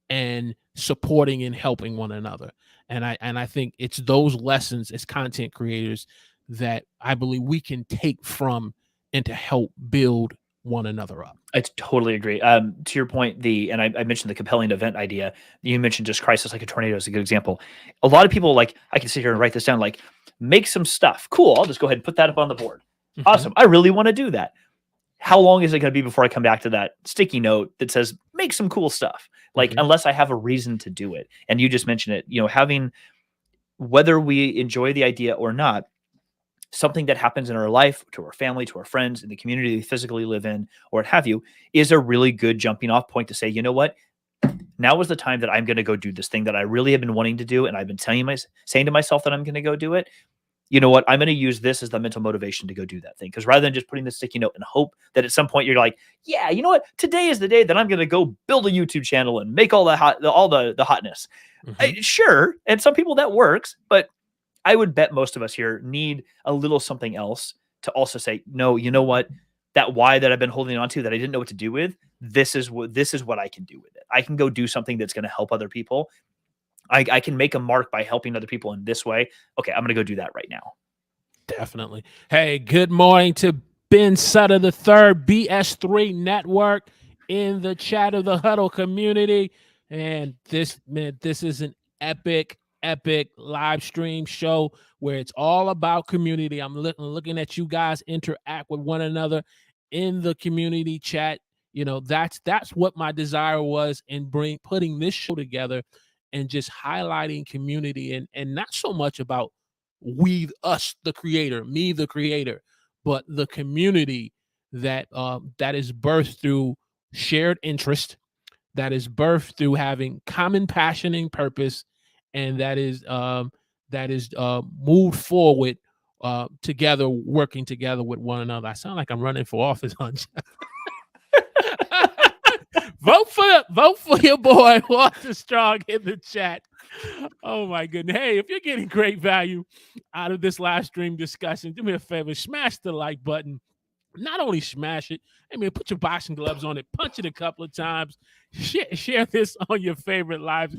and supporting and helping one another. And I think it's those lessons as content creators that I believe we can take from and to help build one another up. I totally agree. To your point, and I mentioned the compelling event idea. You mentioned just crisis like a tornado is a good example. A lot of people, like, I can sit here and write this down, like, make some stuff. Cool. I'll just go ahead and put that up on the board. Mm-hmm. Awesome. I really want to do that. How long is it going to be before I come back to that sticky note that says, make some cool stuff? Like, mm-hmm. unless I have a reason to do it. And you just mentioned it, having, whether we enjoy the idea or not, something that happens in our life, to our family, to our friends, in the community we physically live in, or what have you, is a really good jumping off point to say, you know what? Now is the time that I'm going to go do this thing that I really have been wanting to do. And I've been saying to myself that I'm going to go do it. You know what? I'm going to use this as the mental motivation to go do that thing. Because rather than just putting the sticky note and hope that at some point you're like, yeah, you know what? Today is the day that I'm going to go build a YouTube channel and make all the hotness. Mm-hmm. Sure. And some people that works, but I would bet most of us here need a little something else to also say, no, you know what? That why that I've been holding on to that I didn't know what to do with, this is what I can do with it. I can go do something that's going to help other people. I can make a mark by helping other people in this way. Okay, I'm going to go do that right now. Definitely. Hey, good morning to Ben Sutter the third, BS3 Network, in the chat of the Huddle community. And this is an epic live stream show where it's all about community. I'm looking at you guys interact with one another in the community chat. That's what my desire was in putting this show together, and just highlighting community, and not so much about us, the creator, me, the creator, but the community that is birthed through shared interest, that is birthed through having common passion and purpose, and that is moved forward together, working together with one another. I sound like I'm running for office, huh? Vote for your boy Walter Strong in the chat. Oh my goodness. Hey, if you're getting great value out of this live stream discussion, do me a favor, smash the like button. Not only smash it, put your boxing gloves on it, punch it a couple of times, share this on your favorite live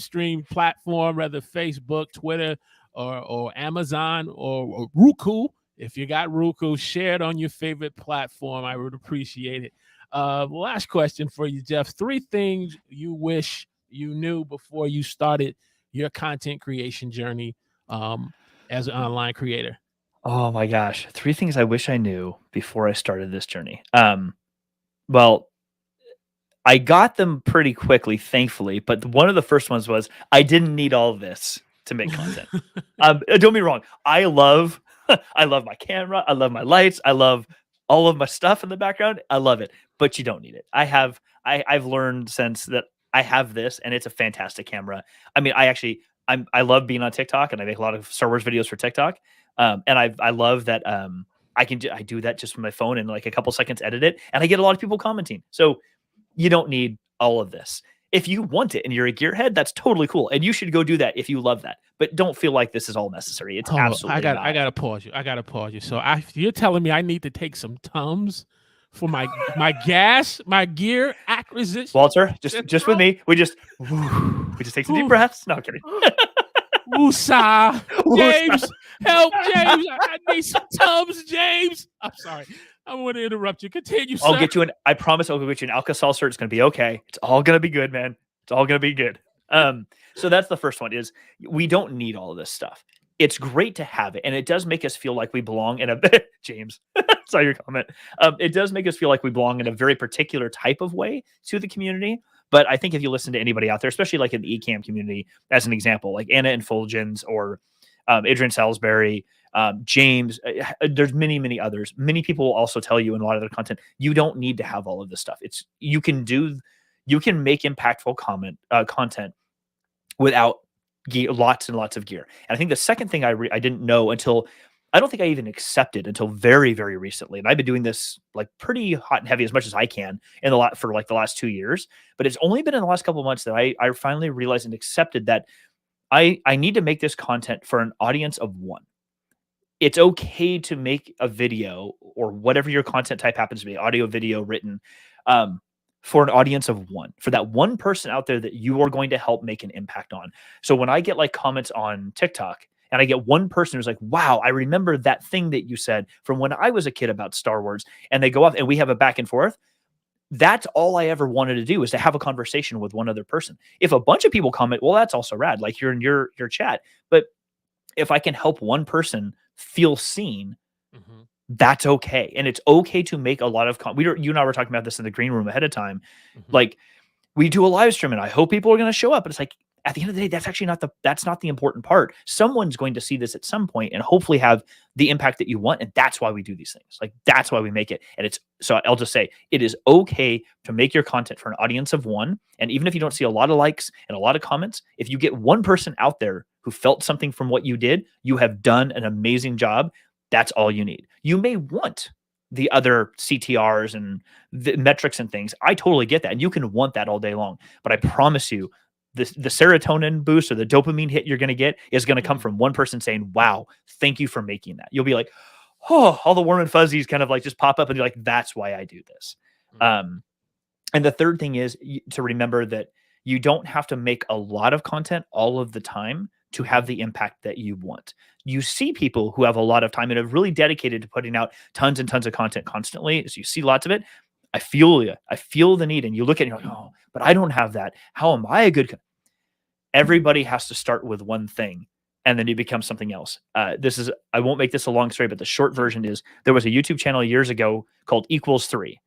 stream platform, whether Facebook, Twitter, or Amazon, or Roku. If you got Roku, share it on your favorite platform. I would appreciate it. Last question for you, Jeff. 3 things you wish you knew before you started your content creation journey as an online creator. Oh my gosh. 3 things I wish I knew before I started this journey. Well, I got them pretty quickly, thankfully, but one of the first ones was I didn't need all of this to make content. Don't get me wrong. I love my camera. I love my lights. I love all of my stuff in the background. I love it, but you don't need it. I've learned since that I have this, and it's a fantastic camera. I love being on TikTok, and I make a lot of Star Wars videos for TikTok. And I love that I do that just from my phone, and like a couple seconds edit it, and I get a lot of people commenting. So you don't need all of this. If you want it and you're a gearhead, that's totally cool, and you should go do that if you love that. But don't feel like this is all necessary. It's absolutely not. I gotta pause you. So you're telling me I need to take some Tums for my gear acquisition? Walter, just with me. We just take some deep breaths. No, I'm kidding. Woosah. James, help, James. I need some Tums, James. I'm sorry. I want to interrupt you. Continue, sir. I promise I'll go get you an Alka-Seltzer. It's going to be okay. It's all going to be good, man. It's all going to be good. So that's the first one is we don't need all of this stuff. It's great to have it. And it does make us feel like we belong in a James, saw your comment. It does make us feel like we belong in a very particular type of way to the community. But I think if you listen to anybody out there, especially like in the eCam community, as an example, like Anna Infulgens or Adrian Salisbury, James, there's many, many others. Many people will also tell you in a lot of their content, you don't need to have all of this stuff. You can make impactful content without lots and lots of gear. And I think the second thing I didn't know until, I don't think I even accepted until very, very recently. And I've been doing this like pretty hot and heavy as much as I can for like the last 2 years. But it's only been in the last couple of months that I finally realized and accepted that I need to make this content for an audience of one. It's okay to make a video or whatever your content type happens to be, audio, video, written, for an audience of one, for that one person out there that you are going to help make an impact on. So when I get like comments on TikTok and I get one person who's like, wow, I remember that thing that you said from when I was a kid about Star Wars, and they go off and we have a back and forth. That's all I ever wanted to do, is to have a conversation with one other person. If a bunch of people comment, well, that's also rad. Like you're in your chat. But if I can help one person feel seen, that's okay. And it's okay to make a lot of you and I were talking about this in the green room ahead of time. Like, we do a live stream and I hope people are going to show up. But it's like, at the end of the day, that's actually that's not the important part. Someone's going to see this at some point and hopefully have the impact that you want. And that's why we do these things. Like, that's why we make it. And so I'll just say, it is okay to make your content for an audience of one. And even if you don't see a lot of likes and a lot of comments, if you get one person out there who felt something from what you did, you have done an amazing job. That's all you need. You may want the other CTRs and the metrics and things. I totally get that. And you can want that all day long. But I promise you, the serotonin boost or the dopamine hit you're going to get is going to come from one person saying, wow, thank you for making that. You'll be like, oh, all the warm and fuzzies kind of like just pop up and you're like, that's why I do this. And the third thing is to remember that you don't have to make a lot of content all of the time to have the impact that you want. You see people who have a lot of time and have really dedicated to putting out tons and tons of content constantly. As you see lots of it, I feel you. I feel the need. And you look at it and you're like, oh, but I don't have that. How am I a good? Everybody has to start with one thing and then you become something else. I won't make this a long story, but the short version is there was a YouTube channel years ago called Equals 3.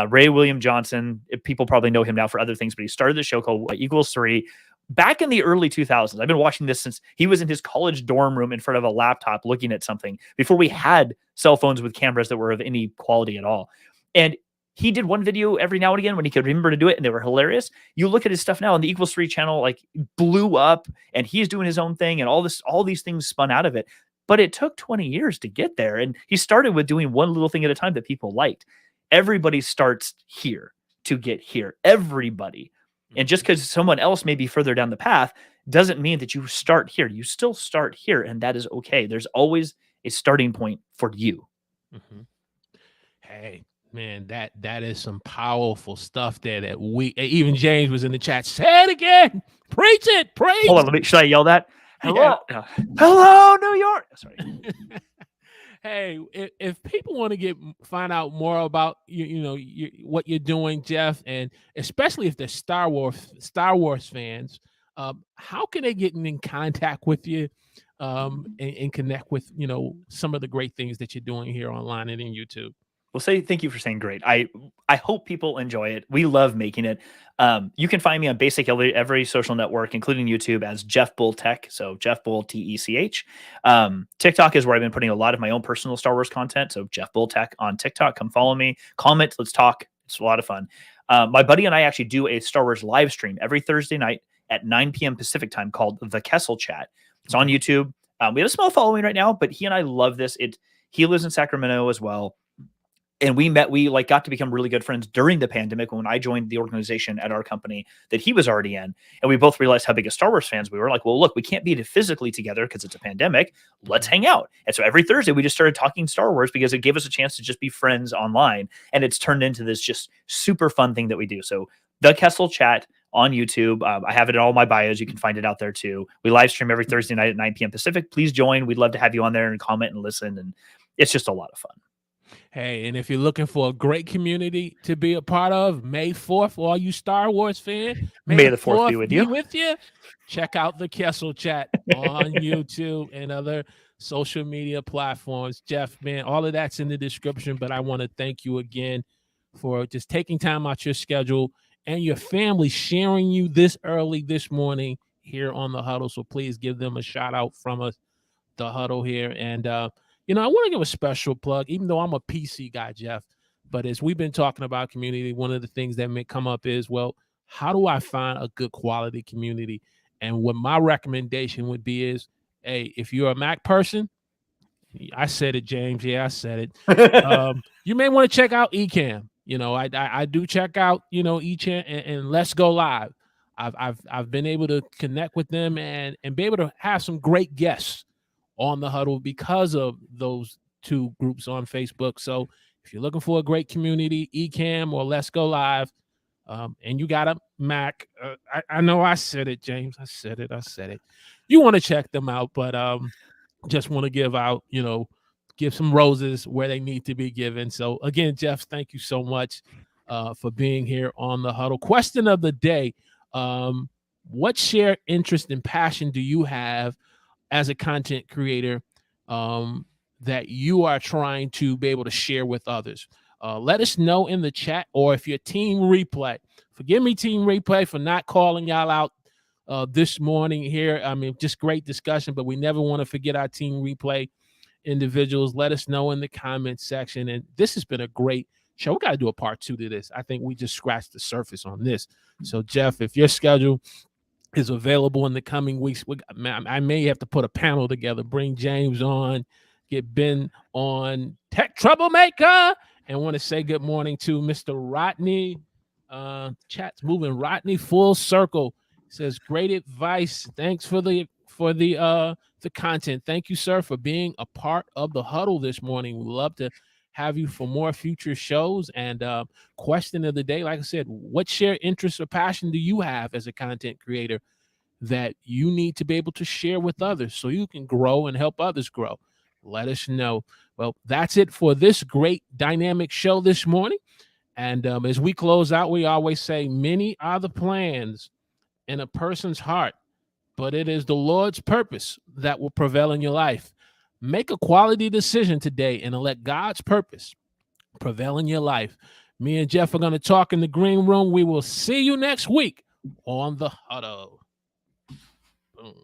Ray William Johnson, people probably know him now for other things, but he started the show called Equals 3 back in the early 2000s. I've been watching this since he was in his college dorm room in front of a laptop looking at something before we had cell phones with cameras that were of any quality at all. And he did one video every now and again when he could remember to do it, and they were hilarious. You look at his stuff now, and the Equals 3 channel like blew up, and he's doing his own thing, and all these things spun out of it. But it took 20 years to get there, and he started with doing one little thing at a time that people liked. Everybody starts here to get here. Everybody. And just because someone else may be further down the path doesn't mean that you start here. You still start here, and that is okay. There's always a starting point for you. Hey, man, that is some powerful stuff there that even James was in the chat. Say it again. Preach it. Preach. Hold on. Should I yell that? Hello. Yeah. Hello, New York. Sorry. Hey, if people want to find out more about what you're doing, Jeff, and especially if they're Star Wars fans, how can they get in contact with you and connect with some of the great things that you're doing here online and in YouTube? Well, thank you for saying great. I hope people enjoy it. We love making it. You can find me on basically every social network, including YouTube, as Jeff Bull Tech. So Jeff Bull TECH. TikTok is where I've been putting a lot of my own personal Star Wars content. So Jeff Bull Tech on TikTok. Come follow me. Comment. Let's talk. It's a lot of fun. My buddy and I actually do a Star Wars live stream every Thursday night at 9 p.m. Pacific time called The Kessel Chat. It's on YouTube. We have a small following right now, but he and I love this. He lives in Sacramento as well. And we got to become really good friends during the pandemic when I joined the organization at our company that he was already in. And we both realized how big of Star Wars fans we were. Like, well, look, we can't be physically together because it's a pandemic. Let's hang out. And so every Thursday we just started talking Star Wars because it gave us a chance to just be friends online. And it's turned into this just super fun thing that we do. So The Kessel Chat on YouTube. I have it in all my bios. You can find it out there too. We live stream every Thursday night at 9 p.m. Pacific. Please join. We'd love to have you on there and comment and listen. And it's just a lot of fun. Hey, and if you're looking for a great community to be a part of, May 4th, all you Star Wars fans, May the 4th be with you. Check out the Kessel Chat on YouTube and other social media platforms. Jeff, man, all of that's in the description, but I want to thank you again for just taking time out your schedule and your family sharing you this early this morning here on the Huddle. So please give them a shout out from us, the Huddle here. And you know, I want to give a special plug, even though I'm a PC guy, Jeff. But as we've been talking about community, one of the things that may come up is, well, how do I find a good quality community? And what my recommendation would be is, hey, if you're a Mac person, I said it, James. Yeah, I said it. You may want to check out Ecamm. You know, I do check out, you know, Ecamm and Let's Go Live. I've been able to connect with them and be able to have some great guests on the Huddle because of those two groups on Facebook. So if you're looking for a great community, Ecamm or Let's Go Live, and you got a Mac, I know I said it, James. I said it. You want to check them out, but just want to give out, you know, give some roses where they need to be given. So again, Jeff, thank you so much for being here on the Huddle. Question of the day: what shared interest and passion do you have as a content creator that you are trying to be able to share with others? Let us know in the chat, or if you're Team Replay, forgive me, Team Replay, for not calling y'all out this morning here. I mean, just great discussion, but we never want to forget our Team Replay individuals. Let us know in the comments section. And this has been a great show. We got to do a part 2 to this. I think we just scratched the surface on this. So, Jeff, if your schedule is available in the coming weeks, I may have to put a panel together, bring James on, get Ben on, Tech Troublemaker, and want to say good morning to Mr. Rodney. Chat's moving. Rodney full circle says, great advice. Thanks for the content. Thank you, sir, for being a part of the Huddle this morning. We love to have you for more future shows. And question of the day, like I said, what shared interest or passion do you have as a content creator that you need to be able to share with others so you can grow and help others grow? Let us know. Well, that's it for this great dynamic show this morning. And as we close out, we always say, many are the plans in a person's heart, but it is the Lord's purpose that will prevail in your life. Make a quality decision today and let God's purpose prevail in your life. Me and Jeff are going to talk in the green room. We will see you next week on the Huddle. Boom.